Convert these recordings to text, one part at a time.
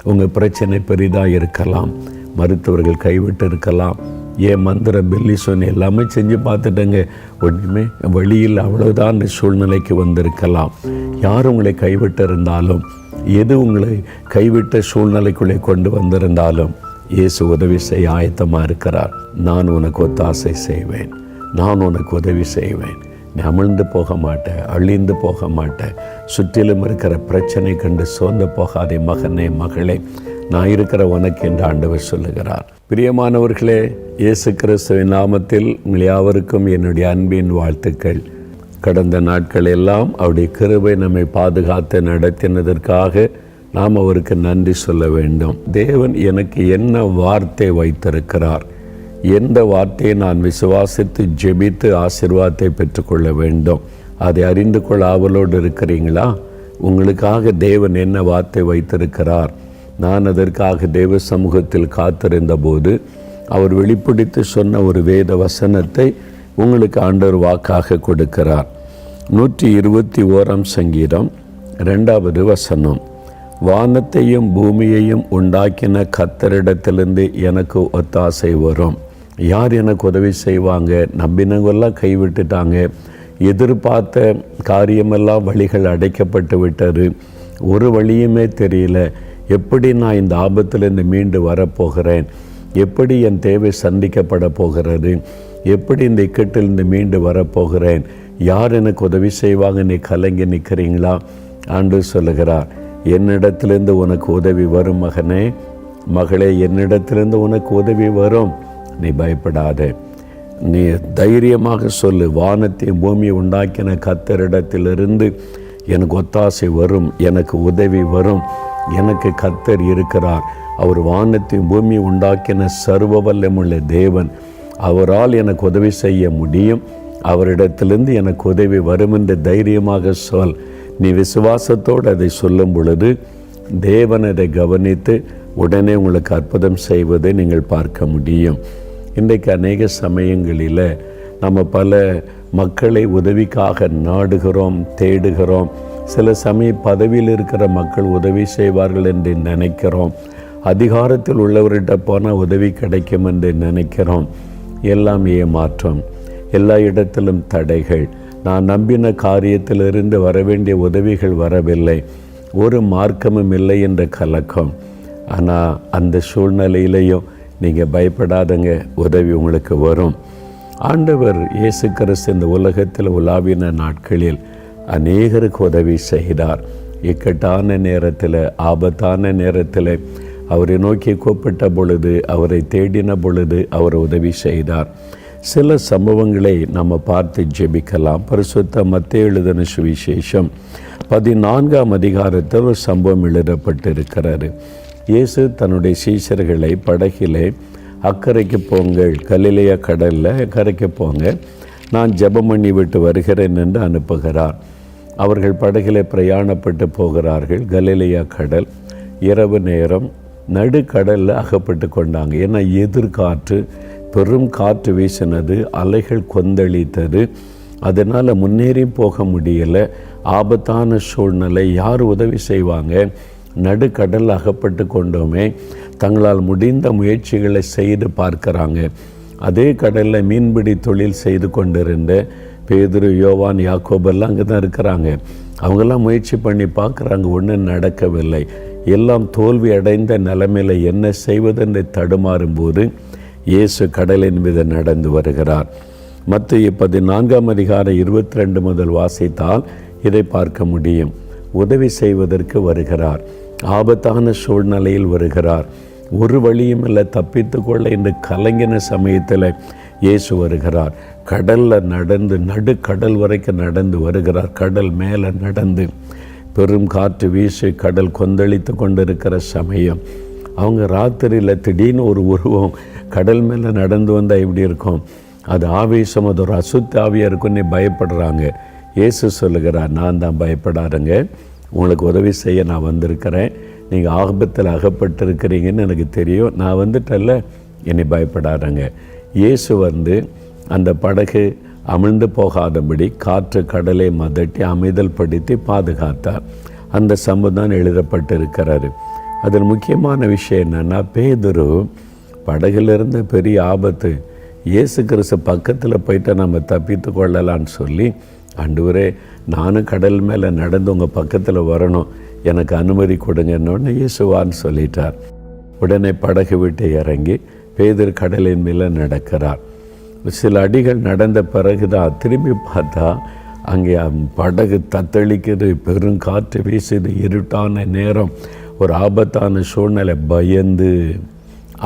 உங்கள் பிரச்சனை பெரிதாக இருக்கலாம், மருத்துவர்கள் கைவிட்டு இருக்கலாம், ஏன் மந்திர பில்லி சொன்ன எல்லாமே செஞ்சு பார்த்துட்டேங்க, ஒன்றுமே வழியில் அவ்வளோதான் சூழ்நிலைக்கு வந்திருக்கலாம். யார் உங்களை கைவிட்டு இருந்தாலும், எது உங்களை கைவிட்ட சூழ்நிலைக்குள்ளே கொண்டு வந்திருந்தாலும் இயேசு உதவி செய்ய ஆயத்தமாக இருக்கிறார். நான் உனக்கு ஒத்தாசை செய்வேன், நான் உனக்கு உதவி செய்வேன், நீ அமிழ்ந்து போக மாட்டேன், அழிந்து போக மாட்டேன், சுற்றிலும் இருக்கிற பிரச்சனை கண்டு சோர்ந்து போகாதே மகனே மகளே, நான் இருக்கிற உனக்கு என்று ஆண்டவர் சொல்லுகிறார். பிரியமானவர்களே, இயேசு கிறிஸ்துவின் நாமத்தில் உங்கள் யாவருக்கும் என்னுடைய அன்பின் வாழ்த்துக்கள். கடந்த நாட்கள் எல்லாம் அவருடைய கிருபை நம்மை பாதுகாத்து நடத்தினதற்காக நாம் அவருக்கு நன்றி சொல்ல வேண்டும். தேவன் எனக்கு என்ன வார்த்தை வைத்திருக்கிறார், எந்த வார்த்தையை நான் விசுவாசித்து ஜெபித்து ஆசீர்வாதத்தை பெற்றுக்கொள்ள வேண்டும், அதை அறிந்து கொள்ள ஆவலோடு இருக்கிறீங்களா? உங்களுக்காக தேவன் என்ன வார்த்தை வைத்திருக்கிறார்? நான் அதற்காக தேவ சமூகத்தில் காத்திருந்த போது அவர் வெளிப்படுத்தி சொன்ன ஒரு வேத வசனத்தை உங்களுக்கு ஆண்டவர் வாக்காக கொடுக்கிறார். 121 சங்கீதம் 2வது வசனம். வானத்தையும் பூமியையும் உண்டாக்கின கர்த்தரிடத்திலிருந்து எனக்கு ஒத்தாசை வரும். யார் எனக்கு உதவி செய்வாங்க? நம்பினவங்கெல்லாம் கைவிட்டுட்டாங்க, எதிர்பார்த்த காரியமெல்லாம் வழிகள் அடைக்கப்பட்டு விட்டார், ஒரு வழியுமே தெரியல, எப்படி நான் இந்த ஆபத்திலிருந்து மீண்டு வரப்போகிறேன், எப்படி என் தேவை சந்திக்கப்பட போகிறது, எப்படி இந்த இக்கட்டிலிருந்து மீண்டு வரப்போகிறேன், யார் எனக்கு உதவி செய்வாங்க? நீ கலங்கி நிற்கிறீங்களா? ஆண்டவர் சொல்லுகிறார், என்னிடத்திலிருந்து உனக்கு உதவி வரும் மகனே மகளே, என்னிடத்திலிருந்து உனக்கு உதவி வரும், நீ பயப்படாத, நீ தைரியமாக சொல்லு, வானத்தையும் பூமியை உண்டாக்கின கர்த்தரிடத்திலிருந்து எனக்கு ஒத்தாசை வரும், எனக்கு உதவி வரும், எனக்கு கர்த்தர் இருக்கிறார், அவர் வானத்தையும் பூமியை உண்டாக்கின சர்வ வல்லமுள்ள தேவன், அவரால் எனக்கு உதவி செய்ய முடியும், அவரிடத்திலிருந்து எனக்கு உதவி வரும் என்று தைரியமாக சொல். நீ விசுவாசத்தோடு அதை சொல்லும் பொழுது தேவன் அதை கவனித்து உடனே உங்களுக்கு அற்புதம் செய்வதை நீங்கள் பார்க்க முடியும். இன்றைக்கு அநேக சமயங்களில் நம்ம பல மக்களை உதவிக்காக நாடுகிறோம், தேடுகிறோம். சில சமயம் பதவியில் இருக்கிற மக்கள் உதவி செய்வார்கள் என்று நினைக்கிறோம், அதிகாரத்தில் உள்ளவர்கிட்ட போனால் உதவி கிடைக்கும் என்று நினைக்கிறோம். எல்லாம் ஏமாற்றம், எல்லா இடத்திலும் தடைகள். நான் நம்பின காரியத்திலிருந்து வரவேண்டிய உதவிகள் வரவில்லை, ஒரு மார்க்கமும் இல்லை என்ற கலக்கம். ஆனால் அந்த சூழ்நிலையிலையும் நீங்கள் பயப்படாதங்க, உதவி உங்களுக்கு வரும். ஆண்டவர் இயேசு கிறிஸ்து இந்த உலகத்தில் உலாவின நாட்களில் அநேகருக்கு உதவி செய்தார். இக்கட்டான நேரத்தில், ஆபத்தான நேரத்தில் அவரை நோக்கி கூப்பிட்ட பொழுது, அவரை தேடின பொழுது அவர் உதவி செய்தார். சில சம்பவங்களை நம்ம பார்த்து ஜெபிக்கலாம். பரிசுத்த மத்தேயு எழுதின சுவிசேஷம் 14ஆம் அதிகாரத்தில் ஒரு சம்பவம் எழுதப்பட்டிருக்கிறாரு. இயேசு தன்னுடைய சீஷர்களை படகிலே அக்கறைக்கு போங்கள், கலிலேயா கடலில் அக்கறைக்கு போங்க, நான் ஜெபம் பண்ணி விட்டு வருகிறேன் என்று அனுப்புகிறார். அவர்கள் படகிலே பிரயாணப்பட்டு போகிறார்கள். கலிலேயா கடல், இரவு நேரம், நடுக்கடலில் அகப்பட்டு கொண்டாங்க. ஏன்னா எதிர்காற்று, பெரும் காற்று வீசினது, அலைகள் கொந்தளித்தது, அதனால் முன்னேறி போக முடியலை, ஆபத்தான சூழ்நிலை. யார் உதவி செய்வாங்க? நடுக்கடல் அகப்பட்டு கொண்டோமே. தங்களால் முடிந்த முயற்சிகளை செய்து பார்க்குறாங்க. அதே கடலில் மீன்பிடி தொழில் செய்து கொண்டிருந்த பேதுரு, யோவான், யாக்கோபெல்லாம் அங்கே தான் இருக்கிறாங்க. அவங்கெல்லாம் முயற்சி பண்ணி பார்க்குறாங்க, ஒன்றும் நடக்கவில்லை. எல்லாம் தோல்வி அடைந்த நிலைமையில் என்ன செய்வதென்று தடுமாறும்போது இயேசு கடலின் மீது நடந்து வருகிறார். மத்தேயு 14ஆம் அதிகாரம் 22 முதல் வாசித்தால் இதை பார்க்க முடியும். உதவி செய்வதற்கு வருகிறார், ஆபத்தான சூழ்நிலையில் வருகிறார், ஒரு வழியும் இல்லை தப்பித்து கொள்ள என்று கலங்கின சமயத்தில் இயேசு வருகிறார். கடலில் நடந்து, நடுக்கடல் வரைக்கும் நடந்து வருகிறார். கடல் மேலே நடந்து, பெரும் காற்று வீசி கடல் கொந்தளித்து கொண்டிருக்கிற சமயம், அவங்க ராத்திரியில் திடீர்னு ஒரு உருவம் கடல் மேலே நடந்து வந்தால் எப்படி இருக்கும்? அது ஆவேசம், அது ஒரு அசுத்த ஆவியாக இருக்குன்னு பயப்படுறாங்க. இயேசு சொல்லுகிறார், நான் தான், பயப்படாதுங்க, உங்களுக்கு உதவி செய்ய நான் வந்திருக்கிறேன், நீங்கள் ஆபத்தில் அகப்பட்டிருக்கிறீங்கன்னு எனக்கு தெரியும், நான் வந்துட்டல்ல, என்னை பயப்படாதுங்க. இயேசு வந்து அந்த படகு அமிழ்ந்து போகாதபடி காற்று கடலை மதட்டி அமைதல் படுத்தி பாதுகாத்தார். அந்த சம்பவம் எழுதப்பட்டிருக்கிறாரு. அதில் முக்கியமான விஷயம் என்னென்னா, பேதுரு படகுல இருந்த பெரிய ஆபத்து, இயேசு கிறிஸ்து பக்கத்தில் போயிட்டு நம்ம தப்பித்து கொள்ளலான்னு சொல்லி, ஆண்டவரே நானும் கடல் மேலே நடந்து உங்கள் பக்கத்தில் வரணும், எனக்கு அனுமதி கொடுங்கன்னு இயேசுவான்னு சொல்லிட்டார். உடனே படகு விட்டு இறங்கி பேதுரு கடலின் மேலே நடக்கிறார். சில அடிகள் நடந்த பிறகு தான் திரும்பி பார்த்தா அங்கே படகு தத்தளிக்குது, பெருங்காற்று வீசுது, இருட்டான நேரம், ஒரு ஆபத்தான சூழ்நிலை. பயந்து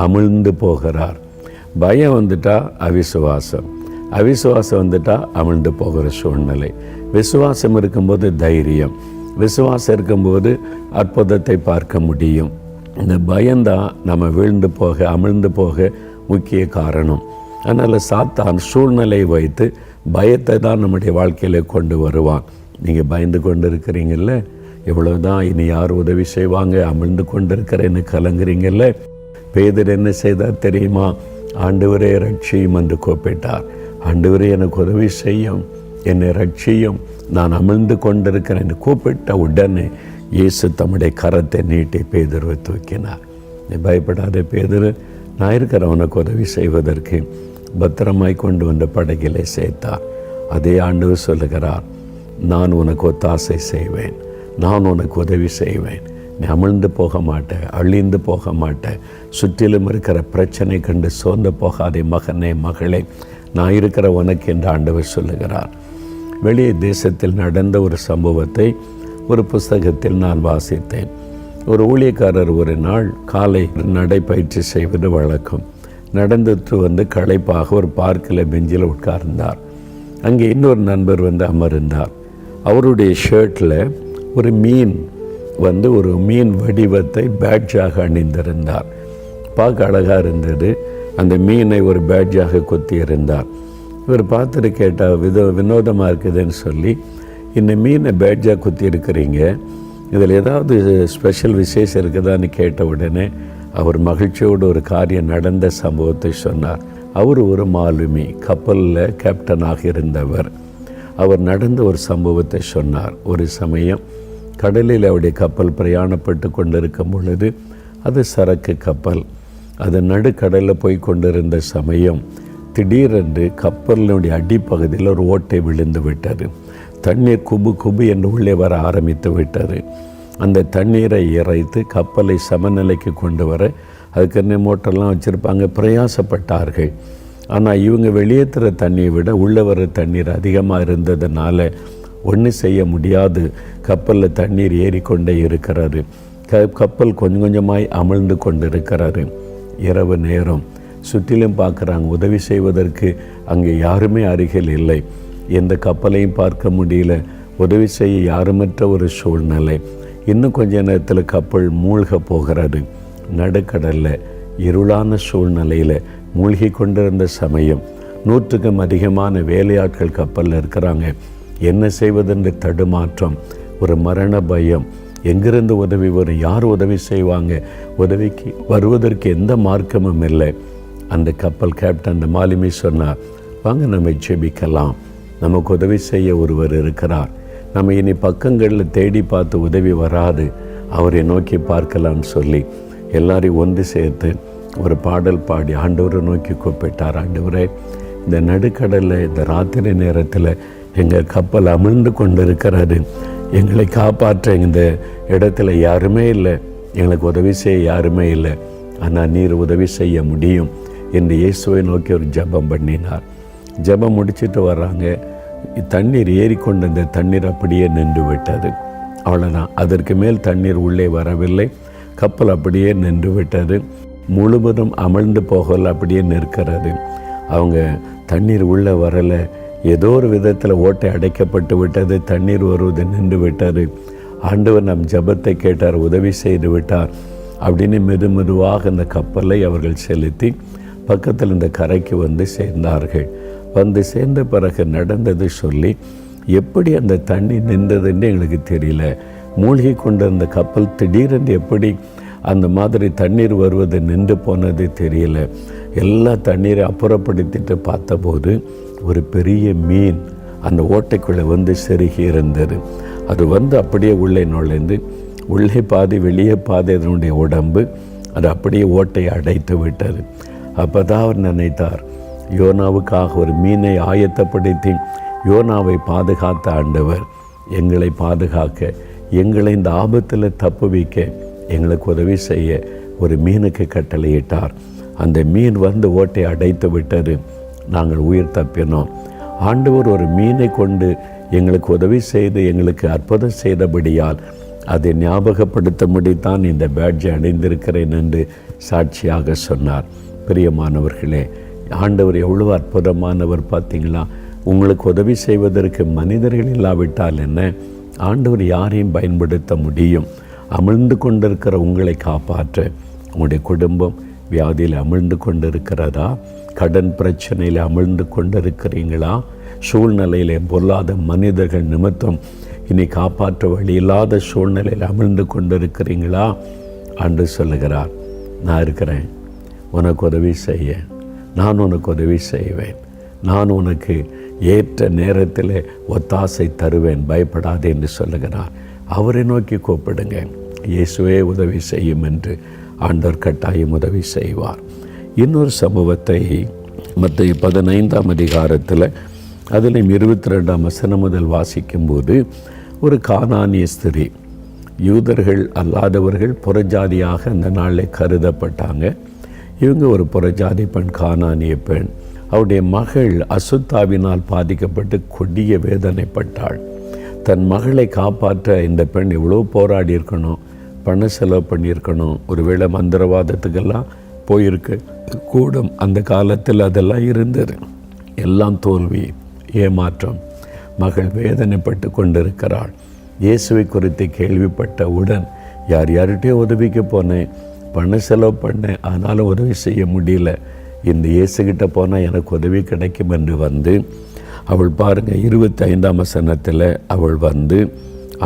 அமிழ்ந்து போகிறார். பயம் வந்துட்டா அவிசுவாசம், அவிசுவாசம் வந்துட்டா அமிழ்ந்து போகிற சூழ்நிலை. விசுவாசம் இருக்கும்போது தைரியம், விசுவாசம் இருக்கும்போது அற்புதத்தை பார்க்க முடியும். இந்த பயம்தான் நம்ம வீழ்ந்து போக, அமிழ்ந்து போக முக்கிய காரணம். அதனால் சாத்தான் சூழ்நிலை வைத்து பயத்தை தான் நம்முடைய வாழ்க்கையில் கொண்டு வருவான். நீங்கள் பயந்து கொண்டு இருக்கிறீங்கல்ல, இவ்வளவுதான், இனி யார் உதவி செய்வாங்க, அமிழ்ந்து கொண்டு இருக்கிறேன்னு கலங்குறீங்கல்ல. பேதுரு என்ன செய்தார் தெரியுமா? ஆண்டவரே ரட்சியும் என்று கூப்பிட்டார். ஆண்டவரே எனக்கு உதவி செய்யும், என்னை ரட்சியும், நான் அமிழ்ந்து கொண்டிருக்கிறேன் என்று கூப்பிட்ட உடனே இயேசு தம்முடைய கரத்தை நீட்டி பேதுருவை தூக்கினார். நீ பயப்படாத பேதுரு, நான் இருக்கிற உனக்கு உதவி செய்வதற்கு பத்திரமாய் கொண்டு வந்த படகிலே சேர்த்தார். அதே ஆண்டவர் சொல்லுகிறார், நான் உனக்கு ஒத்தாசை செய்வேன், நான் உனக்கு உதவி செய்வேன், நீ அமிழ்ந்து போக மாட்டேன், அழிந்து போக மாட்டேன், சுற்றிலும் இருக்கிற பிரச்சனை கண்டு சோர்ந்து போகாதே மகனே மகளே, நான் இருக்கிற உனக்கு என்று ஆண்டவர் சொல்லுகிறார். வெளியே தேசத்தில் நடந்த ஒரு சம்பவத்தை ஒரு புஸ்தகத்தில் நான் வாசித்தேன். ஒரு ஊழியக்காரர் ஒரு நாள் காலை நடைப்பயிற்சி செய்வது வழக்கம். நடந்துட்டு வந்து களைப்பாக ஒரு பார்க்கில் பெஞ்சில் உட்கார்ந்தார். அங்கே இன்னொரு நண்பர் வந்து அமர்ந்தார். அவருடைய ஷர்ட்டில் ஒரு மீன் ஒரு மீன் வடிவத்தை பேட்ஜாக அணிந்திருந்தார். பார்க்க அழகாக இருந்தது. அந்த மீனை ஒரு பேட்ஜாக கொத்தியிருந்தார். இவர் பார்த்துட்டு கேட்டால் வினோதமாக இருக்குதுன்னு சொல்லி, இந்த மீனை பேட்ஜாக குத்தி இருக்கிறீங்க, இதில் ஏதாவது ஸ்பெஷல் விசேஷம் இருக்குதான்னு கேட்ட உடனே அவர் மகிழ்ச்சியோடு ஒரு காரியம் நடந்த சம்பவத்தை சொன்னார். அவர் ஒரு மாலுமி, கப்பலில் கேப்டனாக இருந்தவர். அவர் நடந்த ஒரு சம்பவத்தை சொன்னார். ஒரு சமயம் கடலில் அவருடைய கப்பல் பிரயாணப்பட்டு கொண்டிருக்கும் பொழுது, அது சரக்கு கப்பல், அது நடுக்கடலில் போய் கொண்டிருந்த சமயம் திடீரென்று கப்பலினுடைய அடிப்பகுதியில் ஒரு ஓட்டை விழுந்து விட்டது. தண்ணீர் குபு குபு என்று உள்ளே வர ஆரம்பித்து விட்டது. அந்த தண்ணீரை இறைத்து கப்பலை சமநிலைக்கு கொண்டு வர அதுக்கு மோட்டர்லாம் வச்சுருப்பாங்க, பிரயாசப்பட்டார்கள். ஆனால் இவங்க வெளியேற்றுற தண்ணியை விட உள்ளே வர தண்ணீர் அதிகமாக இருந்ததுனால ஒன்றும் செய்ய முடியாது. கப்பலில் தண்ணீர் ஏறிக்கொண்டே இருக்கிறாரு. கப்பல் கொஞ்சம் கொஞ்சமாய் அமிழ்ந்து கொண்டு இருக்கிறாரு. இரவு நேரம் சுற்றிலும் பார்க்குறாங்க, உதவி செய்வதற்கு அங்கே யாருமே அருகில் இல்லை. எந்த கப்பலையும் பார்க்க முடியல, உதவி செய்ய யாருமற்ற ஒரு சூழ்நிலை. இன்னும் கொஞ்ச நேரத்தில் கப்பல் மூழ்க போகிறது. நடுக்கடலில் இருளான சூழ்நிலையில் மூழ்கி கொண்டிருந்த சமயம் 100க்கும் அதிகமான வேலையாட்கள் கப்பலில் இருக்கிறாங்க. என்ன செய்வதென்று தடுமாற்றம், ஒரு மரண பயம். எங்கிருந்து உதவி வரும், யார் உதவி செய்வாங்க, உதவிக்கு வருவதற்கு எந்த மார்க்கமும் இல்லை. அந்த கப்பல் கேப்டன் அந்த மாலுமி சொன்னார், வாங்க நம்ம ஜெபிக்கலாம், நமக்கு உதவி செய்ய ஒருவர் இருக்கிறார், நம்ம இனி பக்கங்களில் தேடி பார்த்து உதவி வராது, அவரை நோக்கி பார்க்கலான்னு சொல்லி எல்லாரையும் ஒன்று சேர்த்து ஒரு பாடல் பாடி ஆண்டவரை நோக்கி கூப்பிட்டார். ஆண்டவரே, இந்த நடுக்கடலில் இந்த ராத்திரி நேரத்தில் எங்கள் கப்பல் அமிழ்ந்து கொண்டு இருக்கிறாரு, எங்களை காப்பாற்ற இந்த இடத்துல யாருமே இல்லை, எங்களுக்கு உதவி செய்ய யாருமே இல்லை, ஆனால் நீர் உதவி செய்ய முடியும் என்று இயேசுவை நோக்கி ஒரு ஜெபம் பண்ணினார். ஜெபம் முடிச்சுட்டு வர்றாங்க. தண்ணீர் ஏறிக்கொண்ட இந்த தண்ணீர் அப்படியே நின்று விட்டது. அவ்வளோதான், அதற்கு மேல் தண்ணீர் உள்ளே வரவில்லை. கப்பல் அப்படியே நின்று விட்டது. முழுவதும் அமிழ்ந்து போகல, அப்படியே நிற்கிறது. அவங்க தண்ணீர் உள்ளே வரலை, ஏதோ ஒரு விதத்தில் ஓட்டை அடைக்கப்பட்டு விட்டது, தண்ணீர் வருவது நின்று விட்டது. ஆண்டவர் நம் ஜெபத்தை கேட்டார், உதவி செய்து விட்டார் அப்படின்னு மெதுவாக அந்த கப்பலை அவர்கள் செலுத்தி பக்கத்தில் இந்த கரைக்கு வந்து சேர்ந்தார்கள். வந்து சேர்ந்த பிறகு நடந்தது சொல்லி, எப்படி அந்த தண்ணி நின்றதுன்னு எங்களுக்கு தெரியல, மூழ்கி கொண்டிருந்த கப்பல் திடீரென்று எப்படி அந்த மாதிரி தண்ணீர் வருவது நின்று போனது தெரியல. எல்லா தண்ணீரை அப்புறப்படுத்திட்டு பார்த்தபோது ஒரு பெரிய மீன் அந்த ஓட்டைக்குள்ளே வந்து செருகி இருந்தது. அது வந்து அப்படியே உள்ளே நுழைந்து உள்ளே பாதி வெளியே பாதி அதனுடைய உடம்பு. அது அப்படியே ஓட்டை அடைத்து விட்டது. அப்போ தான் அவர் நினைத்தார், யோனாவுக்காக ஒரு மீனை ஆயத்தப்படுத்தி யோனாவை பாதுகாத்த ஆண்டவர் எங்களை பாதுகாக்க, எங்களை இந்த ஆபத்தில் தப்பு வைக்க, எங்களுக்கு உதவி செய்ய ஒரு மீனுக்கு கட்டளையிட்டார். அந்த மீன் வந்து ஓட்டை அடைத்து விட்டது. நாங்கள் உயிர் தப்பினோம். ஆண்டவர் ஒரு மீனை கொண்டு எங்களுக்கு உதவி செய்து எங்களுக்கு அற்புதம் செய்தபடியால் அதை ஞாபகப்படுத்தும்படித்தான் இந்த பேட்ஜை அணிந்திருக்கிறேன் என்று சாட்சியாக சொன்னார். பிரியமானவர்களே, ஆண்டவர் எவ்வளோ அற்புதமானவர் பார்த்தீங்களா? உங்களுக்கு உதவி செய்வதற்கு மனிதர்கள் இல்லாவிட்டால் என்ன, ஆண்டவர் யாரையும் பயன்படுத்த முடியும். அமிழ்ந்து கொண்டிருக்கிற உங்களை காப்பாற்ற, உங்களுடைய குடும்பம் வியாதியில் அமிழ்ந்து கொண்டிருக்கிறதா? கடன் பிரச்சனையில் அமிழ்ந்து கொண்டிருக்கிறீங்களா? சூழ்நிலையிலே பொல்லாத மனிதர்கள் நிமித்தம் இனி காப்பாற்ற வழி இல்லாத சூழ்நிலையில் அமிழ்ந்து கொண்டிருக்கிறீங்களா? ஆண்டு சொல்லுகிறார், நான் இருக்கிறேன், உனக்கு உதவி செய்ய. நான் உனக்கு உதவி செய்வேன். நான் உனக்கு ஏற்ற நேரத்தில் ஒத்தாசை தருவேன், பயப்படாதே என்று சொல்லுகிறார். அவரை நோக்கி கூப்பிடுங்க. இயேசுவே உதவி செய்யும் என்று ஆண்டவர் கட்டாயம் உதவி செய்வார். இன்னொரு சம்பவத்தை மத்தேயு 15ஆம் அதிகாரத்தில் அதில் 22ஆம் வசனம் முதல் வாசிக்கும்போது, ஒரு கானானிய ஸ்திரீ, யூதர்கள் அல்லாதவர்கள் புறஜாதியாக அந்த நாளில் கருதப்பட்டாங்க. இவங்க ஒரு புறஜாதி பெண், கானானிய பெண். அவருடைய மகள் அசுத்தாவினால் பாதிக்கப்பட்டு கொடிய வேதனைப்பட்டாள். தன் மகளை காப்பாற்ற இந்த பெண் எவ்வளோ போராடி இருக்கணும், பண செலவு பண்ணியிருக்கணும். ஒருவேளை மந்திரவாதத்துக்கெல்லாம் போயிருக்கு கூடும். அந்த காலத்தில் அதெல்லாம் இருந்தது. எல்லாம் தோல்வி, ஏமாற்றம். மகள் வேதனைப்பட்டு கொண்டிருக்கிறாள். இயேசுவை குறித்து கேள்விப்பட்டவுடன் யார்கிட்டயோ உதவிக்கு போனேன், பண செலவு பண்ணேன், ஆனாலும் உதவி செய்ய முடியல. இந்த இயேசுகிட்ட போனால் எனக்கு உதவி கிடைக்கும் என்று வந்து அவள் பாருங்கள் 25ஆம் வசனத்தில் அவள் வந்து,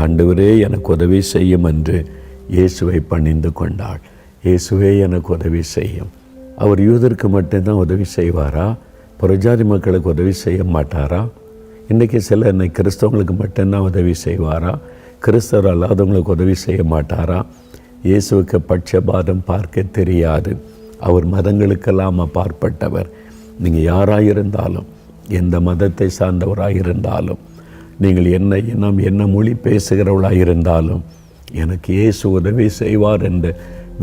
ஆண்டவரே எனக்கு உதவி செய்யும் என்று இயேசுவை பணிந்து கொண்டாள். இயேசுவே எனக்கு உதவி செய்யும். அவர் யூதருக்கு மட்டும்தான் உதவி செய்வாரா? புறஜாதி மக்களுக்கு உதவி செய்ய மாட்டாரா? இன்றைக்கி சில கிறிஸ்தவங்களுக்கு மட்டும்தான் உதவி செய்வாரா? கிறிஸ்தவர் அல்லாதவங்களுக்கு உதவி செய்ய மாட்டாரா? இயேசுவுக்கு பட்சபாதம் பார்க்க தெரியாது. அவர் மதங்களுக்கெல்லாம் அப்பாற்பட்டவர். நீங்கள் யாராயிருந்தாலும், எந்த மதத்தை சார்ந்தவராயிருந்தாலும், நீங்கள் என்ன இனம் என்ன மொழி பேசுகிறவளாயிருந்தாலும், எனக்கு இயேசு உதவி செய்வார் என்ற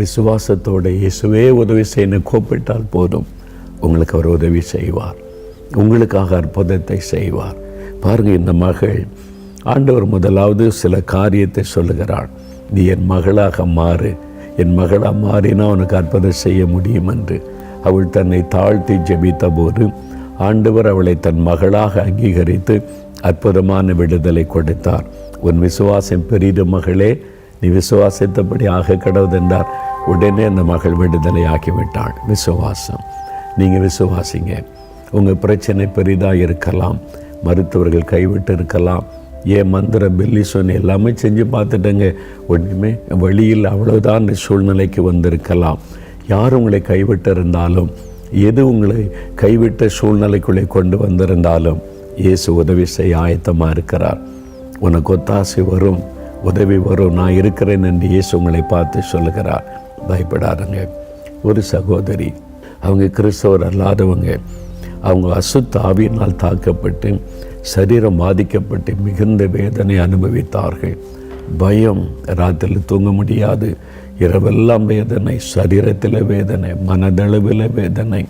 விசுவாசத்தோடு இயேசுவே உதவி செய்ய கூப்பிட்டால் போதும், உங்களுக்கு அவர் உதவி செய்வார். உங்களுக்காக அற்புதத்தை செய்வார். பாருங்கள், இந்த மகள், ஆண்டவர் முதலாவது சில காரியத்தை சொல்லுகிறாள். நீ என் மகளாக மாறு, என் மகளாக மாறினா உனக்கு அற்புதம் செய்ய முடியும் என்று. அவள் தன்னை தாழ்த்தி ஜெபித்த போது ஆண்டவர் அவளை தன் மகளாக அங்கீகரித்து அற்புதமான விடுதலை கொடுத்தார். உன் விசுவாசம் பெரிது மகளே, நீ விசுவாசித்தபடி ஆக கடவுதென்றார். உடனே அந்த மகள் விடுதலை ஆக்கிவிட்டாள். விசுவாசம். நீங்கள் விசுவாசிங்க. உங்கள் பிரச்சனை பெரிதாக இருக்கலாம், மருத்துவர்கள் கைவிட்டு இருக்கலாம், ஏன் மந்திர பில்லிசோன் எல்லாமே செஞ்சு பார்த்துட்டேங்க, ஒன்றுமே வழியில் அவ்வளோதான் சூழ்நிலைக்கு வந்திருக்கலாம். யார் உங்களை கைவிட்டு இருந்தாலும், எது உங்களை கைவிட்ட சூழ்நிலைக்குள்ளே கொண்டு வந்திருந்தாலும், இயேசு உதவி செய்ய ஆயத்தமாக இருக்கிறார். உனக்கு ஒத்தாசை வரும், உதவி வரும், நான் இருக்கிறேன் என்று இயேசு உங்களை பார்த்து சொல்லுகிறார். பயப்படாதுங்க. ஒரு சகோதரி, அவங்க கிறிஸ்தவர் அல்லாதவங்க, அவங்க அசுத்த ஆவியினால் தாக்கப்பட்டு சரீரம் பாதிக்கப்பட்டு மிகுந்த வேதனை அனுபவித்தார்கள். பயம், ராத்திரில் தூங்க முடியாது, இரவெல்லாம் வேதனை, சரீரத்தில் வேதனை, மனதளவில் வேதனை.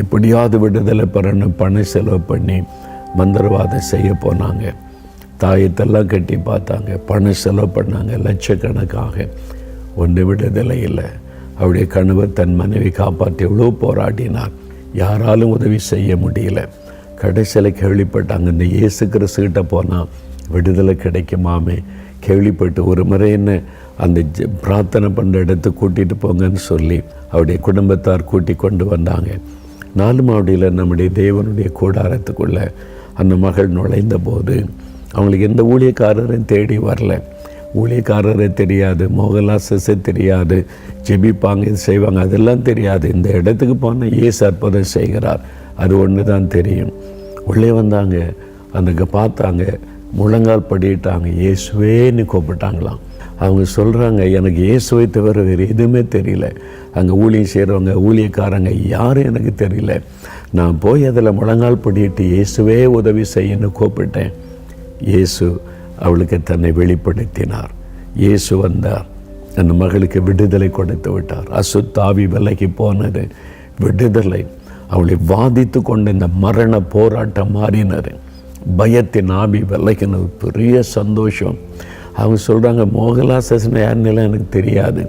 எப்படியாவது விடுதலை பெறணும், பண செலவு பண்ணி மந்திரவாதம் செய்ய போனாங்க. தாயத்தெல்லாம் கட்டி பார்த்தாங்க, பண செலவு பண்ணாங்க லட்சக்கணக்காக. ஒன்று விடுதலை இல்லை. அவருடைய கணவர் தன் மனைவி காப்பாற்றி எவ்வளோ போராடினார், யாராலும் உதவி செய்ய முடியல. கடைசியில் கேள்விப்பட்டாங்க, இந்த இயேசு கிறிஸ்துக்கிட்ட போனால் விடுதலை கிடைக்குமாமே. கேள்விப்பட்டு ஒரு முறை என்ன அந்த பிரார்த்தனை பண்ணுற இடத்துக்கு கூட்டிகிட்டு போங்கன்னு சொல்லி அவருடைய குடும்பத்தார் கூட்டி கொண்டு வந்தாங்க. 4 மாடியில் நம்முடைய தேவனுடைய கூடாரத்துக்குள்ளே அந்த மகள் நுழைந்த போது அவங்களுக்கு எந்த ஊழியக்காரரையும் தேடி வரல. ஊழியக்காரரை தெரியாது, மோகலாசஸை தெரியாது, ஜெபிப்பாங்க, இது செய்வாங்க, அதெல்லாம் தெரியாது. இந்த இடத்துக்கு போனால் இயேசு அற்புதம் செய்கிறார், அது ஒன்று தான் தெரியும். உள்ளே வந்தாங்க, அந்த பார்த்தாங்க, முழங்கால் படிட்டாங்க, இயேசுவேன்னு கூப்பிட்டாங்களாம். அவங்க சொல்கிறாங்க, எனக்கு இயேசுவை தவிர வேறு எதுவுமே தெரியல. அங்கே ஊழியம் செய்கிறவங்க, ஊழியக்காரங்க யாரும் எனக்கு தெரியல. நான் போய் அதில் முழங்கால் படிட்டு இயேசுவே உதவி செய்யன்னு கூப்பிட்டேன். இயேசு அவளுக்கு தன்னை வெளிப்படுத்தினார். இயேசு வந்தார், அந்த மகளுக்கு விடுதலை கொடுத்து விட்டார். அசுத்தாவி விலகி போனது, விடுதலை. அவளை வாதித்து கொண்ட இந்த மரண போராட்டம் மாறினது, பயத்தின் ஆவி விலகினது, பெரிய சந்தோஷம். அவங்க சொல்கிறாங்க, மோகலாசன யாருன்னெல்லாம் எனக்கு தெரியாது,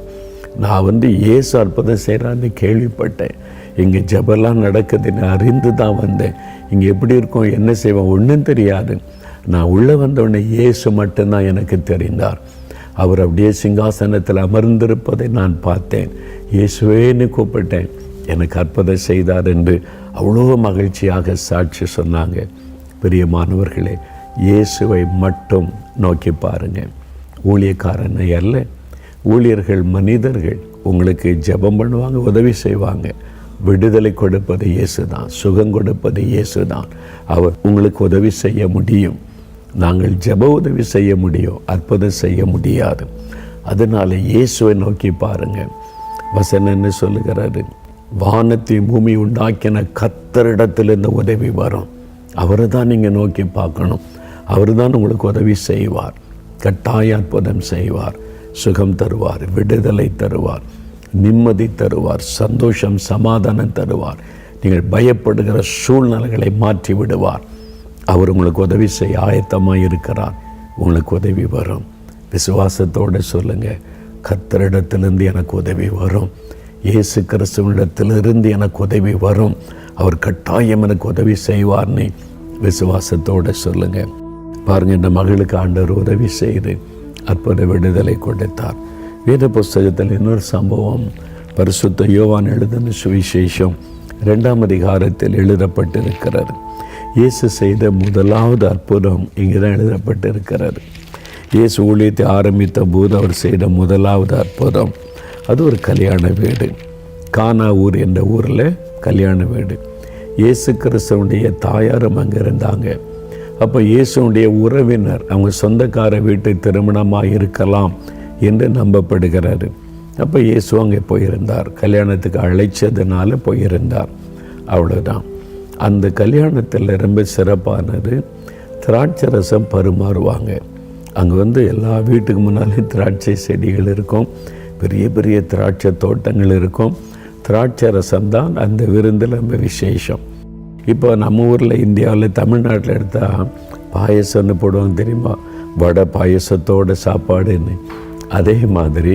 நான் இயேசு அற்புதம் செய்கிறான்னு கேள்விப்பட்டேன். இங்கே ஜபெல்லாம் நடக்குதுன்னு அறிந்து தான் வந்தேன். இங்கே எப்படி இருக்கும், என்ன செய்வேன் ஒன்றும் தெரியாது. நான் உள்ளே வந்தவுடனே இயேசு மட்டும்தான் எனக்கு தெரிந்தார். அவர் அப்படியே சிங்காசனத்தில் அமர்ந்திருப்பதை நான் பார்த்தேன். இயேசுவேன்னு கூப்பிட்டேன், எனக்கு அற்புதம் செய்தார் என்று அவ்வளோ மகிழ்ச்சியாக சாட்சி சொன்னாங்க. பிரியமானவர்களே, இயேசுவை மட்டும் நோக்கி பாருங்கள். ஊழியக்காரனை அல்ல, ஊழியர்கள் மனிதர்கள் உங்களுக்கு ஜெபம் பண்ணுவாங்க, உதவி செய்வாங்க. விடுதலை கொடுப்பது இயேசு தான், சுகம் கொடுப்பது இயேசு தான். அவர் உங்களுக்கு உதவி செய்ய முடியும். நாங்கள் ஜெப உதவி செய்ய முடியும், அற்புதம் செய்ய முடியாது. அதனால் இயேசுவை நோக்கி பாருங்கள். வசனம் என்ன சொல்லுகிறாரு? வானத்தை பூமி உண்டாக்கின கர்த்தரிடத்திலிருந்து உதவி வரும். அவரை தான் நீங்கள் நோக்கி பார்க்கணும். அவர் தான் உங்களுக்கு உதவி செய்வார், கட்டாய அற்புதம் செய்வார், சுகம் தருவார், விடுதலை தருவார், நிம்மதி தருவார், சந்தோஷம் சமாதானம் தருவார். நீங்கள் பயப்படுகிற சூழ்நிலைகளை மாற்றி விடுவார். அவர் உங்களுக்கு உதவி செய்ய ஆயத்தமாக இருக்கிறார். உங்களுக்கு உதவி வரும். விசுவாசத்தோடு சொல்லுங்கள், கர்த்தரிடத்திலிருந்து எனக்கு உதவி வரும், இயேசு கிறிஸ்துவிடத்திலிருந்து எனக்கு உதவி வரும், அவர் கட்டாயம் எனக்கு உதவி செய்வார்னு விசுவாசத்தோடு சொல்லுங்கள். பாருங்கள், இந்த மகளுக்கு ஆண்டவர் உதவி செய்து அற்புத விடுதலை கொடுத்தார். வேத புஸ்தகத்தில் இன்னொரு சம்பவம், பரிசுத்த யோவான் எழுதின சுவிசேஷம் 2ஆம் அதிகாரத்தில் எழுதப்பட்டிருக்கிறது. இயேசு செய்த முதலாவது அற்புதம் இங்கே தான் எழுதப்பட்டிருக்கிறது. இயேசு ஊழியத்தை ஆரம்பித்த போது அவர் செய்த முதலாவது அற்புதம், அது ஒரு கல்யாண வீடு. கானா ஊர் என்ற ஊரில் கல்யாண வீடு. இயேசு கிறிஸ்துவனுடைய தாயாரும் அங்கே இருந்தாங்க. அப்போ இயேசுடைய உறவினர், அவங்க சொந்தக்கார வீட்டு திருமணமாக இருக்கலாம் என்று நம்பப்படுகிறாரு. அப்போ இயேசு அங்கே போயிருந்தார், கல்யாணத்துக்கு அழைச்சதுனால போயிருந்தார், அவ்வளோதான். அந்த கல்யாணத்தில் ரொம்ப சிறப்பானது, திராட்சை ரசம் பரிமாறுவாங்க. அங்கே எல்லா வீட்டுக்கு முன்னாலே திராட்சை செடிகள் இருக்கும், பெரிய பெரிய திராட்சை தோட்டங்கள் இருக்கும். திராட்சை ரசம் தான் அந்த விருந்தில் ரொம்ப விசேஷம். இப்போ நம்ம ஊரில், இந்தியாவில், தமிழ்நாட்டில் எடுத்தால் பாயசம்னு போடுவாங்க தெரியுமா, வடை பாயசத்தோட சாப்பாடுன்னு. அதே மாதிரி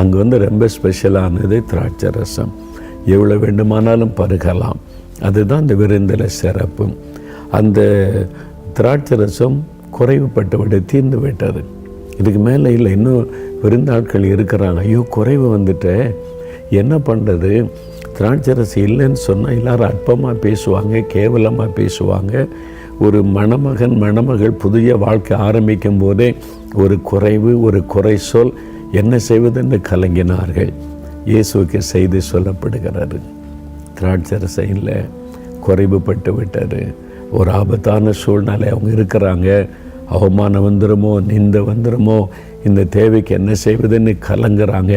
அங்கே ரொம்ப ஸ்பெஷலானது திராட்சை ரசம். எவ்வளோ வேண்டுமானாலும் பருகலாம், அதுதான் அந்த விருந்தில் சிறப்பு. அந்த திராட்சை ரசம் குறைவுபட்டு விட தீர்ந்து விட்டது. இதுக்கு மேலே இல்லை, இன்னும் விருந்தாட்கள் இருக்கிறாங்க. ஐயோ குறைவு வந்துட்டு என்ன பண்ணுறது, திராட்சை ரசம் இல்லைன்னு சொன்னால் எல்லோரும் அற்பமாக பேசுவாங்க, கேவலமாக பேசுவாங்க. ஒரு மணமகன் மணமகள் புதிய வாழ்க்கை ஆரம்பிக்கும் போதே ஒரு குறைவு, ஒரு குறை சொல், என்ன செய்வதென்று கலங்கினார்கள். இயேசுவுக்கு செய்தி சொல்லப்படுகிறது, திராட்சை ரசம் இல்லை, குறைவுபட்டு விட்டார். ஒரு ஆபத்தான சூழ்நிலை அவங்க இருக்கிறாங்க. அவமானம் வந்துடுமோ, நிந்த வந்துடுமோ, இந்த தேவைக்கு என்ன செய்வதுன்னு கலங்குறாங்க.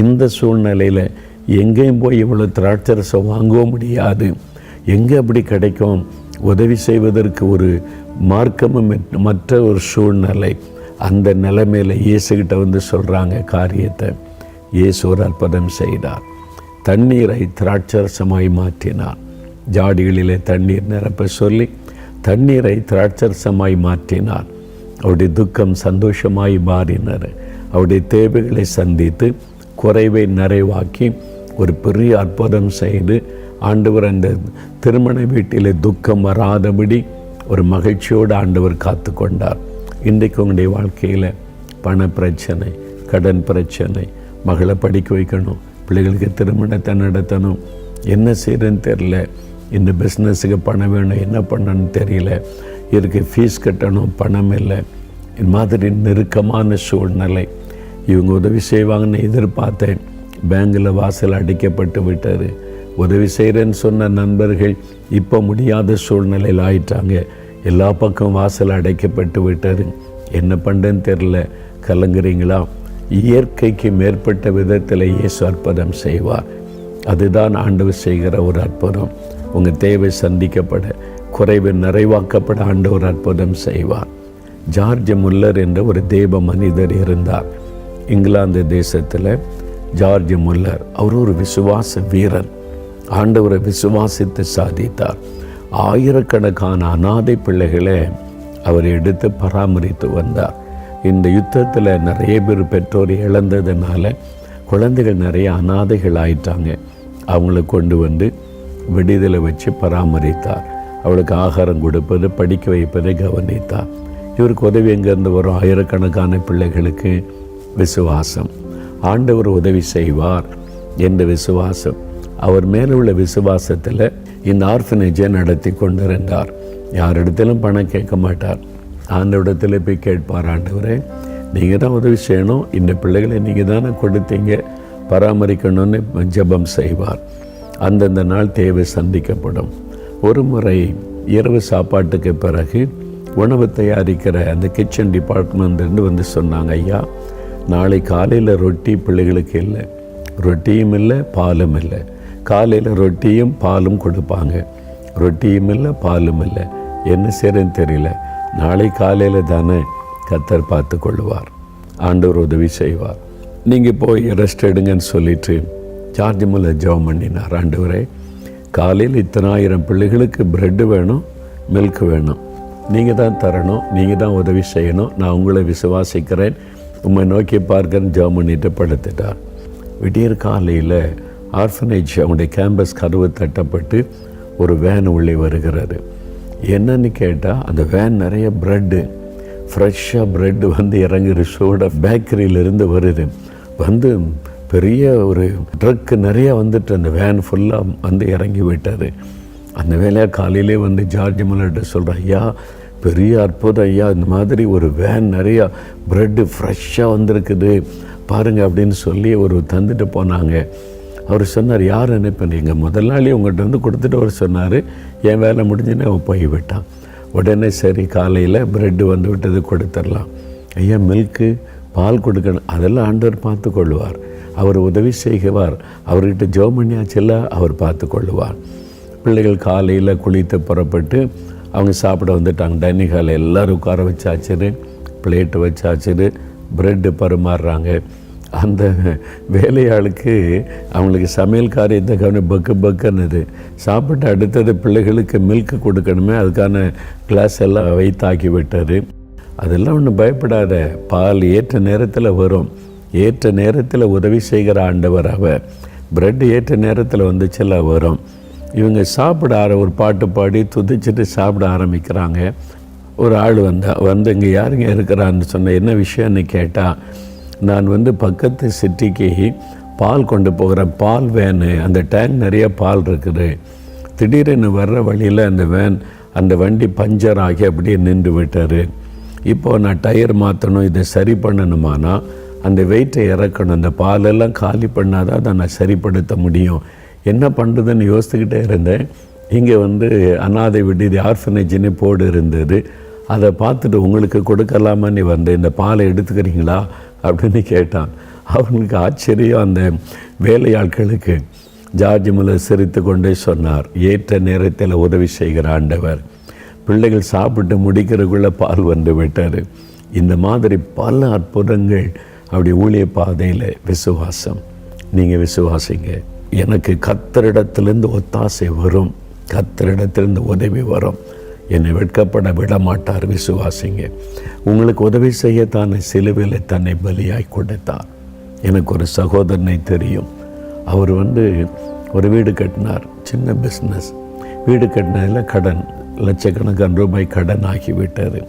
இந்த சூழ்நிலையில் எங்கேயும் போய் இவ்வளோ திராட்சை ரசம் வாங்கவும் முடியாது, எங்கே அப்படி கிடைக்கும், உதவி செய்வதற்கு ஒரு மார்க்கமும் மற்ற ஒரு சூழ்நிலை. அந்த நிலைமையில் இயேசுகிட்ட சொல்கிறாங்க காரியத்தை. இயேசு ஒரு அற்புதம் செய்தார். தண்ணீரை திராட்சை ரசமாய் மாற்றினார். ஜாடிகளிலே தண்ணீர் நிரப்ப சொல்லி தண்ணீரை திராட்சை ரசமாய் மாற்றினார். அவருடைய துக்கம் சந்தோஷமாய் மாறினார். அவருடைய தேவைகளை சந்தித்து குறைவை நிறைவாக்கி ஒரு பெரிய அற்புதம் செய்து ஆண்டவர் அந்த திருமண வீட்டிலே துக்கம் வராதபடி ஒரு மகிழ்ச்சியோடு ஆண்டவர் காத்து கொண்டார். இன்றைக்கு உங்களுடைய வாழ்க்கையில் பண பிரச்சனை, கடன் பிரச்சனை, மகளை படிக்க வைக்கணும், பிள்ளைகளுக்கு திருமணத்தை நடத்தணும், என்ன செய்கிறேன்னு தெரியல, இந்த பிஸ்னஸுக்கு பணம் வேணும், என்ன பண்ணணும்னு தெரியல, இதுக்கு ஃபீஸ் கட்டணும், பணம் இல்லை, இது மாதிரி நெருக்கமான சூழ்நிலை. இவங்க உதவி செய்வாங்கன்னு எதிர்பார்த்தேன், பேங்கில் வாசல் அடைக்கப்பட்டு விட்டார். உதவி செய்கிறேன்னு சொன்ன நண்பர்கள் இப்போ முடியாத சூழ்நிலையில் ஆயிட்டாங்க. எல்லா பக்கம் வாசல் அடைக்கப்பட்டு விட்டார். என்ன பண்ணுறேன்னு தெரில, கலங்குறீங்களா? இயற்கைக்கு மேற்பட்ட விதத்தில் இயேசு அற்புதம் செய்வார். அதுதான் ஆண்டவர் செய்கிற ஒரு அற்புதம். உங்கள் தேவை சந்திக்கப்பட, குறைவு நிறைவாக்கப்பட ஆண்டவர் அற்புதம் செய்வார். ஜார்ஜ் முல்லர் என்ற ஒரு தேவ மனிதர் இருந்தார் இங்கிலாந்து தேசத்தில். ஜார்ஜ் முல்லர் அவர் ஒரு விசுவாச வீரன். ஆண்டவரை விசுவாசித்து சாதித்தார். ஆயிரக்கணக்கான அனாதை பிள்ளைகளை அவர் எடுத்து பராமரித்து வந்தார். இந்த யுத்தத்தில் நிறைய பேர் பெற்றோர் இழந்ததுனால குழந்தைகள் நிறைய அனாதைகள் ஆயிட்டாங்க. அவங்கள கொண்டு வந்து விடுதலை வச்சு பராமரித்தார். அவளுக்கு ஆகாரம் கொடுப்பது, படிக்க வைப்பதை கவனித்தார். இவருக்கு உதவி எங்கேருந்து வரும்? ஆயிரக்கணக்கான பிள்ளைகளுக்கு விசுவாசம். ஆண்டவர் உதவி செய்வார் என்ற விசுவாசம். அவர் மேலே உள்ள விசுவாசத்தில் இந்த ஆர்ஃபனேஜை நடத்தி கொண்டிருந்தார். யாரிடத்திலும் பணம் கேட்க மாட்டார். ஆண்டவரிடத்தில் போய் கேட்பார், ஆண்டவரே நீங்கள் தான் உதவி செய்யணும், இந்த பிள்ளைகளை நீங்கள் தானே கொடுத்தீங்க, பராமரிக்கணும்னு ஜெபம் செய்வார். அந்தந்த நாள் தேவை சந்திக்கப்படும். ஒரு முறை இரவு சாப்பாட்டுக்கு பிறகு உணவு தயாரிக்கிற அந்த கிச்சன் டிபார்ட்மெண்ட்லேருந்து வந்து சொன்னாங்க, ஐயா நாளை காலையில் ரொட்டி பிள்ளைகளுக்கு இல்லை, ரொட்டியும் இல்லை பாலும் இல்லை. காலையில் ரொட்டியும் பாலும் கொடுப்பாங்க, ரொட்டியும் இல்லை பாலும் இல்லை. என்ன செய்யறதுன்னு தெரியல. நாளை காலையில் தானே கர்த்தர் பார்த்து கொள்வார், ஆண்டவர் உதவி செய்வார், நீங்கள் போய் ரெஸ்ட் எடுங்கன்னு சொல்லிட்டு ஜார்ஜ் முல்லர் ஜெபம் பண்ணினார். ஆண்டவரே காலையில் இத்தனை ஆயிரம் பிள்ளைகளுக்கு பிரெட்டு வேணும், மில்க் வேணும், நீங்கள் தான் தரணும், நீங்கள் தான் உதவி செய்யணும், நான் உங்களை விசுவாசிக்கிறேன், உம்மை நோக்கி பார்க்கிறேன்னு ஜெபம் பண்ணிட்டு படுத்துட்டார். விடியற் காலையில் ஆர்ஃபனேஜ் அவங்களுடைய கேம்பஸ் கதவு தட்டப்பட்டு ஒரு வேன் உள்ளே வருகிறாரு. என்னன்னு கேட்டால் அந்த வேன் நிறைய ப்ரெட்டு, ஃப்ரெஷ்ஷாக ப்ரெட்டு வந்து இறங்குற சூட பேக்கரியிலிருந்து வருது. வந்து பெரிய ஒரு ட்ரக்கு நிறையா வந்துட்டு அந்த வேன் ஃபுல்லாக வந்து இறங்கி விட்டார். அந்த வேலையாக காலையிலே வந்து ஜார்ஜ் முல்லர்கிட்ட சொல்கிறேன், ஐயா பெரிய அற்புதம் ஐயா, இந்த மாதிரி ஒரு வேன் நிறையா ப்ரெட்டு ஃப்ரெஷ்ஷாக வந்திருக்குது பாருங்கள் அப்படின்னு சொல்லி ஒரு தந்துட்டு போனாங்க. அவர் சொன்னார், யார் நினைப்பேன், எங்கள் முதலாளி உங்கள்கிட்ட வந்து கொடுத்துட்டு அவர் சொன்னார், என் வேலை முடிஞ்சுன்னு அவன் போய் விட்டான். உடனே சரி காலையில் ப்ரெட்டு வந்து விட்டது கொடுத்துடலாம். ஐயா மில்க்கு பால் கொடுக்கணும், அதெல்லாம் ஆண்டவர் பார்த்து கொள்வார், அவர் உதவி செய்வார், அவர்கிட்ட ஜெபம் பண்ணியாச்சில்ல, அவர் பார்த்து கொள்வார். பிள்ளைகள் காலையில் குளித்து புறப்பட்டு அவங்க சாப்பிட வந்துட்டாங்க. டைனிங் ஹாலில் எல்லோரும் உட்கார வச்சாச்சுரு, பிளேட்டு வச்சாச்சுரு, ப்ரெட்டு பரிமாறுறாங்க. அந்த வேலையாளுக்கு அவங்களுக்கு சமையல் காரியத்தை கவனி பக்குன்னுது. சாப்பிட்டு அடுத்தது பிள்ளைகளுக்கு மில்க்கு கொடுக்கணுமே, அதுக்கான கிளாஸ் எல்லாம் வைத்தாக்கி விட்டார். அதெல்லாம் ஒன்றும் பயப்படாத, பால் ஏற்ற நேரத்தில் வரும், ஏற்ற நேரத்தில் உதவி செய்கிற ஆண்டவர் அவர். ப்ரெட்டு ஏற்ற நேரத்தில் வந்துச்சுல வரும். இவங்க சாப்பிட ஒரு பாட்டு பாடி துதிச்சுட்டு சாப்பிட ஆரம்பிக்கிறாங்க. ஒரு ஆள் வந்து இங்கே யாருங்க இருக்கிறான்னு சொன்ன, என்ன விஷயம்னு கேட்டால், நான் வந்து பக்கத்து சிட்டிக்கு பால் கொண்டு போகிறேன், பால் வேனு, அந்த டேங்க் நிறைய பால் இருக்குது, திடீரென்னு வர்ற வழியில் அந்த வண்டி பஞ்சர் ஆகி அப்படியே நின்று விட்டார். இப்போது நான் டயர் மாற்றணும், இதை சரி பண்ணணுமானா அந்த வெயிட்டை இறக்கணும், அந்த பாலெல்லாம் காலி பண்ணாதான் அதை நான் சரிப்படுத்த முடியும், என்ன பண்ணுறதுன்னு யோசித்துக்கிட்டே இருந்தேன். இங்கே வந்து அனாதை விடுதி ஆர்ஃபனேஜ்னு போர்டு இருந்தது, அதை பார்த்துட்டு உங்களுக்கு கொடுக்கலாமான்னு வந்தேன், இந்த பாலை எடுத்துக்கிறீங்களா அப்படின்னு கேட்டான். அவங்களுக்கு ஆச்சரியம். அந்த வேலையாட்களுக்கு ஜார்ஜ் முல்லர் சிரித்து கொண்டே சொன்னார், ஏற்ற நேரத்தில் உதவி செய்கிற ஆண்டவர். பிள்ளைகள் சாப்பிட்டு முடிக்கிறதுக்குள்ளே பால் வந்து விட்டார். இந்த மாதிரி பல அற்புதங்கள் அப்படி ஊழிய பாதையில் விசுவாசம். நீங்கள் விசுவாசிங்க, எனக்கு கர்த்தரிடத்திலிருந்து ஒத்தாசை வரும், கர்த்தரிடத்திலிருந்து உதவி வரும், என்னை வெட்கப்பட விட மாட்டார். விசுவாசிங்க. உங்களுக்கு உதவி செய்யத்தானே சிலுவையில் தன்னை பலியாய் கொடுத்தார். எனக்கு ஒரு சகோதரனை தெரியும். அவர் ஒரு வீடு கட்டினார், சின்ன பிஸ்னஸ். வீடு கட்டினதில் கடன், லட்சக்கணக்கான ரூபாய் கடன் ஆகிவிட்டார்.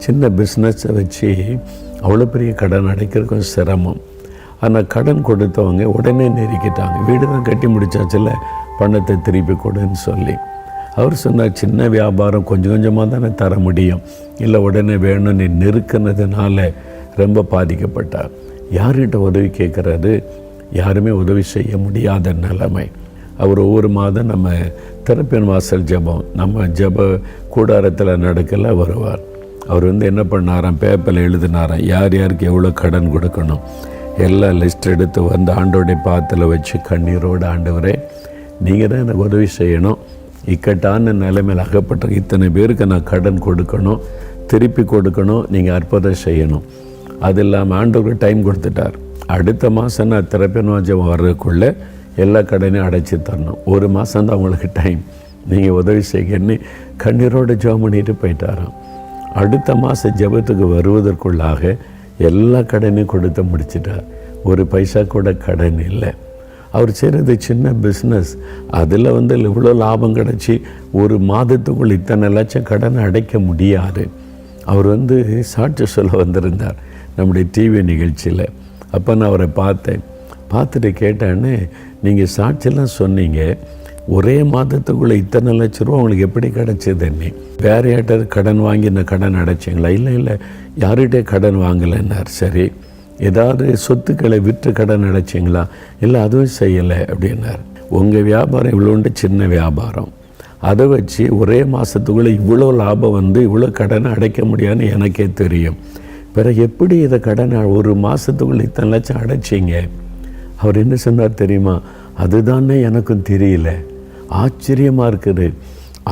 சின்ன பிஸ்னஸை வச்சு அவ்வளோ பெரிய கடன் அடைக்கிறது கொஞ்சம் சிரமம். ஆனால் கடன் கொடுத்தவங்க உடனே நெருக்கிட்டாங்க. வீடு தான் கட்டி முடிச்சாச்சுல, பணத்தை திருப்பி கொடுன்னு சொல்லி. அவர் சொன்னார், சின்ன வியாபாரம் கொஞ்சம் கொஞ்சமாக தானே தர முடியும், இல்லை உடனே வேணும்னு நெருக்கினதுனால ரொம்ப பாதிக்கப்பட்டார். யார்கிட்ட உதவி கேட்குறாரு? யாருமே உதவி செய்ய முடியாத நிலைமை. அவர் ஒவ்வொரு மாதம் நம்ம திறப்பின் வாசல் ஜெபம், நம்ம ஜெப கூடாரத்தில் நடக்கல வருவார். அவர் என்ன பண்ணாராம், பேப்பரில் எழுதினாராம் யார் யாருக்கு எவ்வளோ கடன் கொடுக்கணும் எல்லா லிஸ்ட் எடுத்து வந்து ஆண்டோடைய பாத்தில் வச்சு கண்ணீரோடு, ஆண்டவரே நீங்கள் தான் எனக்கு உதவி செய்யணும், இக்கட்டான நிலைமையில் அகப்பட்ட இத்தனை பேருக்கு நான் கடன் கொடுக்கணும், திருப்பி கொடுக்கணும், நீங்கள் அற்புதம் செய்யணும். அது இல்லாமல் ஆண்டவருக்கு டைம் கொடுத்துட்டார். அடுத்த மாதம் நான் திறப்பின் வாஞ்சம் வர்றதுக்குள்ளே எல்லா கடனையும் அடைச்சி தரணும். ஒரு மாதம் தான் அவங்களுக்கு டைம், நீங்கள் உதவி செய்யன்னு கண்ணீரோடு ஜெபம் பண்ணிட்டு போயிட்டாராம். அடுத்த மாதம் ஜெபத்துக்கு வருவதற்குள்ளாக எல்லா கடனையும் கொடுத்து முடிச்சிட்டார். ஒரு பைசா கூட கடன் இல்லை. அவர் செய்கிறது சின்ன பிஸ்னஸ், அதில் இவ்வளோ லாபம் கிடச்சி ஒரு மாதத்துக்குள் இத்தனை லட்சம் கடனை அடைக்க முடியாது. அவர் சாட்சி சொல்ல வந்திருந்தார் நம்முடைய டிவி நிகழ்ச்சியில். அப்போ நான் அவரை பார்த்துட்டு கேட்டேன்னு, நீங்கள் சாட்சியெல்லாம் சொன்னீங்க, ஒரே மாதத்துக்குள்ளே இத்தனை லட்ச ரூபா உங்களுக்கு எப்படி கிடச்சிதுன்னு? வேறு யார்கிட்ட கடன் வாங்கி இந்த கடன் அடைச்சிங்களா? இல்லை யார்கிட்டே கடன் வாங்கலைன்னார். சரி, ஏதாவது சொத்துக்களை விற்று கடன் அடைச்சிங்களா? இல்லை அதுவும் செய்யலை அப்படின்னார். உங்கள் வியாபாரம் இவ்வளோண்டு சின்ன வியாபாரம், அதை வச்சு ஒரே மாதத்துக்குள்ளே இவ்வளோ லாபம் இவ்வளோ கடனை அடைக்க முடியாதுன்னு எனக்கே தெரியும். பிறகு எப்படி இதை கடனை ஒரு மாதத்துக்குள்ளே இத்தனை லட்சம் அடைச்சிங்க? அவர் என்ன சொன்னார் தெரியுமா? அதுதானே எனக்கும் தெரியல, ஆச்சரியமாக இருக்குது.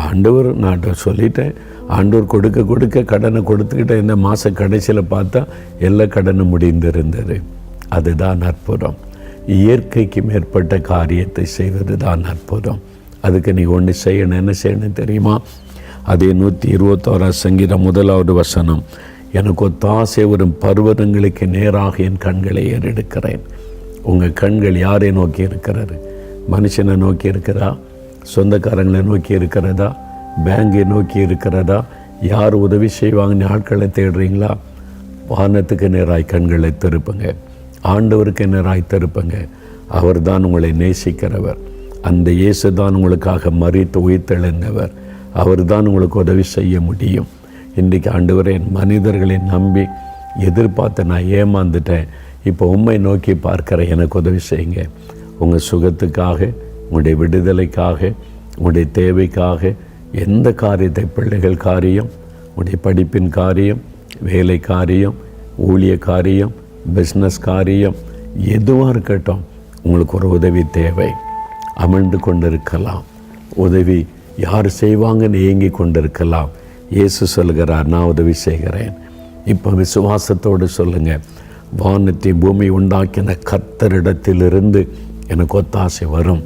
ஆண்டவர் நான் சொல்லிட்டேன், ஆண்டவர் கொடுக்க கடனை கொடுத்துக்கிட்ட இந்த மாத கடைசியில் பார்த்தா எல்லா கடனும் முடிந்திருந்தது. அதுதான் அற்புதம். இயற்கைக்கு மேற்பட்ட காரியத்தை செய்வது தான் அற்புதம். அதுக்கு நீ ஒன்று செய்யணும். என்ன செய்யணும் தெரியுமா? அதே 121 சங்கீதம் 1வது வசனம், எனக்கு ஒத்தாசை வரும் பர்வதங்களுக்கு நேராக என் கண்களை ஏறெடுக்கிறேன். உங்கள் கண்கள் யாரை நோக்கி இருக்கிறது? மனுஷனை நோக்கி இருக்கிறதா? சொந்தக்காரங்களை நோக்கி இருக்கிறதா? பேங்கை நோக்கி இருக்கிறதா? யார் உதவி செய்வாங்கன்னு ஆட்களை தேடுறீங்களா? வானத்துக்கு நேராய் கண்களை திருப்புங்க, ஆண்டவருக்கு நேராய் திருப்புங்க. அவர் தான் உங்களை நேசிக்கிறவர். அந்த இயேசு தான் உங்களுக்காக மரித்து உயிர்த்தெழுந்தவர். அவர் தான் உங்களுக்கு உதவி செய்ய முடியும். இன்றைக்கு ஆண்டவரே, மனிதர்களை நம்பி எதிர்பார்த்து நான் ஏமாந்துட்டேன், இப்போ உம்மை நோக்கி பார்க்குற எனக்கு உதவி செய்யுங்க. உங்கள் சுகத்துக்காக, உங்களுடைய விடுதலைக்காக, உங்களுடைய தேவைக்காக, எந்த காரியத்தை, பிள்ளைகள் காரியம், உங்களுடைய படிப்பின் காரியம், வேலை காரியம், ஊழிய காரியம், பிஸ்னஸ் காரியம், எதுவாக இருக்கட்டும், உங்களுக்கு ஒரு உதவி தேவை. அமர்ந்து கொண்டிருக்கலாம், உதவி யார் செய்வாங்கன்னு ஏங்கி கொண்டிருக்கலாம். இயேசு சொல்கிறார், நான் உதவி செய்கிறேன். இப்போ விசுவாசத்தோடு சொல்லுங்கள், வானத்தை பூமி உண்டாக்கின கர்த்தரிடத்திலிருந்து எனக்கு ஒத்தாசை வரும்,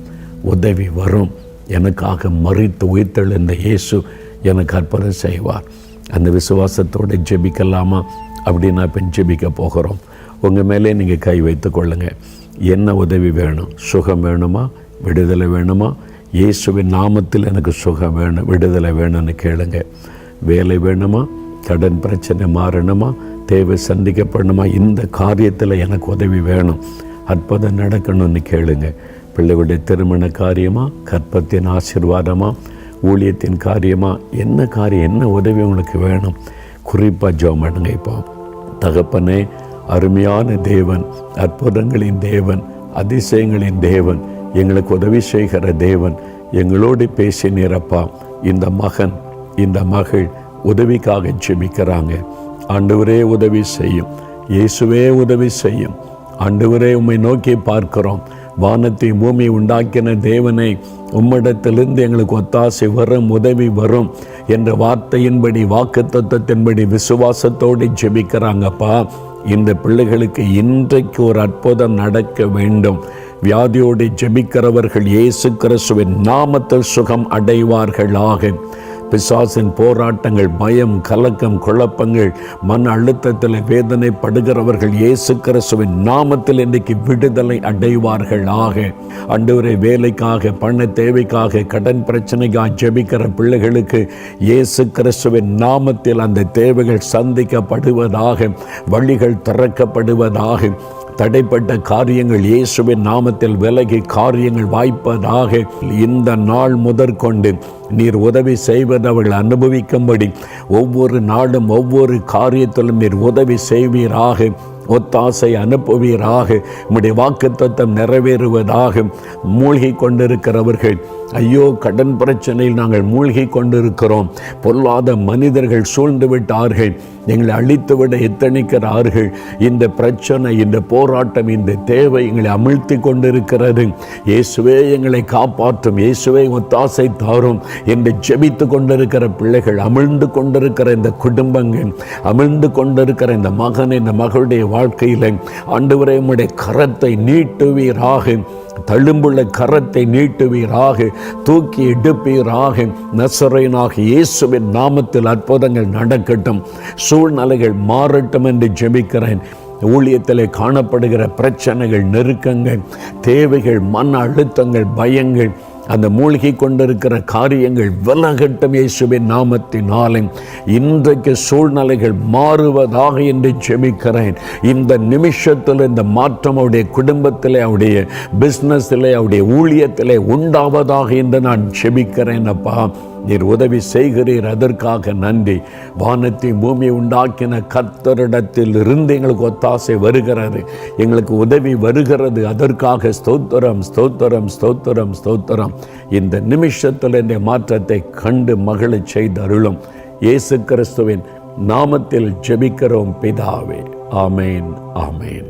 உதவி வரும். எனக்காக மரித்து உயிர்த்தெழுந்த இயேசு எனக்கு அற்புதம் செய்வார். அந்த விசுவாசத்தோடு ஜெபிக்கலாமா? அப்படின்னா இப்போ ஜெபிக்க போகிறோம். உங்கள் மேலே நீங்கள் கை வைத்து கொள்ளுங்கள். என்ன உதவி வேணும்? சுகம் வேணுமா? விடுதலை வேணுமா? இயேசுவின் நாமத்தில் எனக்கு சுகம் வேணும், விடுதலை வேணும்னு கேளுங்க. வேலை வேணுமா? கடன் பிரச்சனை மாறணுமா? தேவை சந்திக்கப்படணுமா? இந்த காரியத்தில் எனக்கு உதவி வேணும், அற்புதம் நடக்கணும்னு கேளுங்க. பிள்ளைகளுடைய திருமண காரியமா? கற்பத்தின் ஆசீர்வாதமா? ஊழியத்தின் காரியமா? என்ன காரியம், என்ன உதவி உங்களுக்கு வேணும்? குறிப்பாக ஜெபம் பண்ணுங்க. இப்போ தகப்பனே, அருமையான தேவன், அற்புதங்களின் தேவன், அதிசயங்களின் தேவன், எங்களுக்கு உதவி செய்கிற தேவன், எங்களோடு பேசினீரப்பா. இந்த மகன், இந்த மகள் உதவிக்காக ஜெபிக்கிறாங்க. ஆண்டவரே உதவி செய்யும், இயேசுவே உதவி செய்யும். ஆண்டவரே, உம்மை நோக்கி பார்க்கிறோம். வானத்தை பூமி உண்டாக்கின தேவனை, உம்மிடத்திலிருந்து எங்களுக்கு ஒத்தாசை வரும், உதவி வரும் என்ற வார்த்தையின்படி, வாக்கு தத்துவத்தின்படி விசுவாசத்தோடு ஜெபிக்கிறாங்கப்பா. இந்த பிள்ளைகளுக்கு இன்றைக்கு ஒரு அற்புதம் நடக்க வேண்டும். வியாதியோடு ஜெபிக்கிறவர்கள் இயேசு கிறிஸ்துவின் நாமத்தில் சுகம் அடைவார்களாக. பிசாசின் போராட்டங்கள், பயம், கலக்கம், குழப்பங்கள், மன அழுத்தத்தில் வேதனைப்படுகிறவர்கள் இயேசு கிறிஸ்துவின் நாமத்தில் இன்றைக்கு விடுதலை அடைவார்களாக. ஆண்டவரே, வேலைக்காக, பண தேவைக்காக, கடன் பிரச்சனைக்காக ஜெபிக்கிற பிள்ளைகளுக்கு இயேசு கிறிஸ்துவின் நாமத்தில் அந்த தேவைகள் சந்திக்கப்படுவதாக, வழிகள் திறக்கப்படுவதாக, தடைப்பட்ட காரியங்கள் இயேசுவின் நாமத்தில் விலகி காரியங்கள் வாய்ப்பதாக. இந்த நாள் முதற்கொண்டு நீர் உதவி செய்வதை அவர்கள் அனுபவிக்கும்படி ஒவ்வொரு நாளும் ஒவ்வொரு காரியத்திலும் நீர் உதவி செய்வீராக. ஒத்தாசை அனுப்புவீராக. உம்முடைய வாக்குத்தத்தம் நிறைவேறுவதாக. மூழ்கி கொண்டிருக்கிறவர்கள், ஐயோ கடன் பிரச்சனையில் நாங்கள் மூழ்கி கொண்டிருக்கிறோம், பொல்லாத மனிதர்கள் சூழ்ந்து விட்டார்கள், எங்களை அழித்துவிட எத்தனிக்கிறார்கள், இந்த பிரச்சனை, இந்த போராட்டம், இந்த தேவை எங்களை அமிழ்த்தி கொண்டிருக்கிறது, இயேசுவே எங்களை காப்பாற்றும், இயேசுவே ஒத்தாசை தாரும் என்று ஜெபித்து கொண்டிருக்கிற பிள்ளைகள், அமிழ்ந்து கொண்டிருக்கிற இந்த குடும்பங்கள், அமிழ்ந்து கொண்டிருக்கிற இந்த மகன், இந்த மகளுடைய வாழ்க்கையில் ஆண்டவரே உம்முடைய கரத்தை நீட்டுவீராக, தழும்புள்ள கரத்தை நீட்டுவீராக, தூக்கி எடுப்பீராக. நசரேயனாகிய இயேசுவின் நாமத்தில் அற்புதங்கள் நடக்கட்டும், சூழ்நிலைகள் மாறட்டும் என்று ஜெபிக்கிறேன். ஊழியத்திலே காணப்படுகிற பிரச்சனைகள், நெருக்கங்கள், தேவைகள், மன அழுத்தங்கள், பயங்கள், அந்த மூழ்கி கொண்டிருக்கிற காரியங்கள் விலகட்டும் இயேசுவின் நாமத்தினாலே. இன்றைக்கு சூழ்நிலைகள் மாறுவதாக என்று ஜெபிக்கிறேன். இந்த நிமிஷத்தில் இந்த மாற்றம் அவருடைய குடும்பத்திலே, அவருடைய பிஸ்னஸிலே, அவருடைய ஊழியத்திலே உண்டாவதாக என்று நான் ஜெபிக்கிறேன். அப்பா, நீர் உதவி செய்கிறீர், அதற்காக நன்றி. வானத்தை பூமி உண்டாக்கின கர்த்தரிடத்தில் இருந்து எங்களுக்கு ஒத்தாசை வருகிறது, எங்களுக்கு உதவி வருகிறது, அதற்காக ஸ்தோத்திரம், ஸ்தோத்திரம், ஸ்தோத்திரம், ஸ்தோத்திரம். இந்த நிமிஷத்தில் இந்த மாற்றத்தை கண்டு மகிழச் செய்து அருளும். இயேசு கிறிஸ்துவின் நாமத்தில் ஜெபிக்கிறோம் பிதாவே, ஆமேன், ஆமேன்.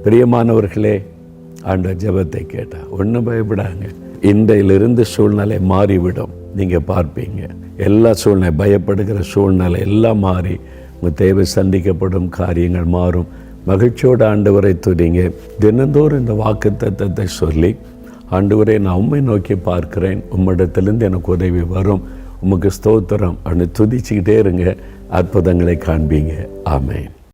பிரியமானவர்களே, ஆண்டவர் ஜெபத்தை கேட்டா ஒன்றும் பயப்படாங்க. இன்றையிலிருந்து சூழ்நிலை மாறிவிடும். நீங்கள் பார்ப்பீங்க, எல்லா சூழ்நிலை, பயப்படுகிற சூழ்நிலை எல்லாம் மாறி உங்கள் தேவை சந்திக்கப்படும், காரியங்கள் மாறும். மகிழ்ச்சியோடு ஆண்டவரை துதிங்க. தினந்தோறும் இந்த வாக்குத்தத்தத்தை சொல்லி, ஆண்டவரே நான் உம்மை நோக்கி பார்க்கிறேன், உம்மிடத்திலிருந்து எனக்கு உதவி வரும், உமக்கு ஸ்தோத்திரம் அப்படின்னு துதிச்சுக்கிட்டே இருங்க. அற்புதங்களை காண்பீங்க. ஆமேன்.